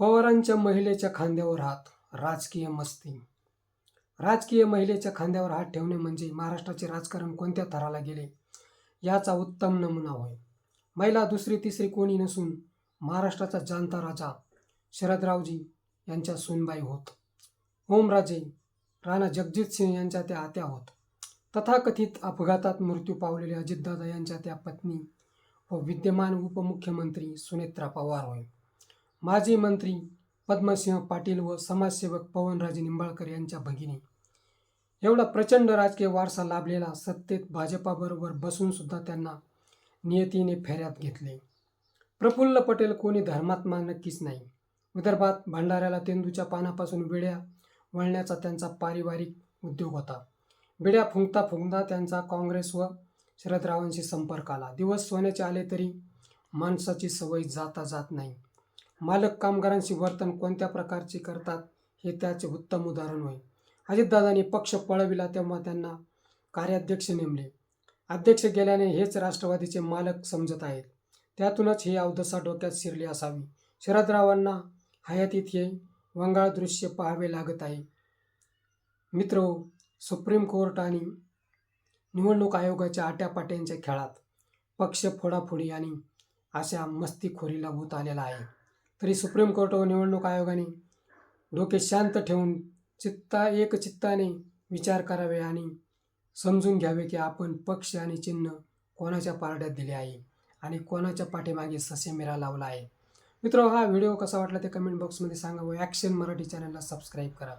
पवारांच्या महिलेच्या खांद्यावर हात, राजकीय मस्ती. राजकीय महिलेच्या खांद्यावर हात ठेवणे म्हणजे महाराष्ट्राचे राजकारण कोणत्या थराला गेले याचा उत्तम नमुना होय. महिला दुसरी तिसरी कोणी नसून महाराष्ट्राचा जाणता राजा शरदरावजी यांच्या सूनबाई होत. ओमराजे राणा जगजितसिंह यांच्या त्या आत्या होत. तथाकथित अपघातात मृत्यू पावलेल्या अजितदादा यांच्या त्या पत्नी व विद्यमान उपमुख्यमंत्री सुनेत्रा पवार होय. माजी मंत्री पद्मसिंह पाटील व समाजसेवक पवनराजे निंबाळकर यांच्या भगिनी. एवढा प्रचंड राजकीय वारसा लाभलेला सत्तेत भाजपाबरोबर बसून सुद्धा त्यांना नियतीने फेऱ्यात घेतले. प्रफुल्ल पटेल कोणी धर्मात्मा नक्कीच नाही. विदर्भात भंडाऱ्याला तेंदूच्या पानापासून विड्या वळण्याचा त्यांचा पारिवारिक उद्योग होता. विड्या फुंकता फुंकता त्यांचा काँग्रेस व शरदरावांशी संपर्क आला. दिवस सोन्याचे आले तरी माणसाची सवय जाता जात नाही. मालक कामगारांशी वर्तन कोणत्या प्रकारचे करतात हे त्याचे उत्तम उदाहरण होय. अजितदादांनी पक्ष पळविला तेव्हा त्यांना कार्याध्यक्ष नेमले. अध्यक्ष गेल्याने हेच राष्ट्रवादीचे मालक समजत आहेत. त्यातूनच ही अवदसा डोक्यात शिरली असावी. शरदरावांना हयातीत हे वंगाळ दृश्य पाहावे लागत आहे. मित्रो, सुप्रीम कोर्ट आणि निवडणूक आयोगाच्या आट्यापाट्यांच्या खेळात पक्ष फोडाफोडी आणि अशा मस्तीखोरीला भूत आलेला आहे. तरी सुप्रीम कोर्ट व निवडणूक आयोगाने डोके शांत ठेवून एकचित्ताने विचार करावे आणि समजून घ्यावे की आपण पक्ष आणि चिन्ह कोणाच्या पारड्यात दिले आहे आणि कोणाच्या पाठीमागे ससेमिरा लावला आहे. मित्र, हा व्हिडिओ कसा वाटला ते कमेंट बॉक्समध्ये सांगा व ॲक्शन मराठी चॅनलला सबस्क्राईब करा.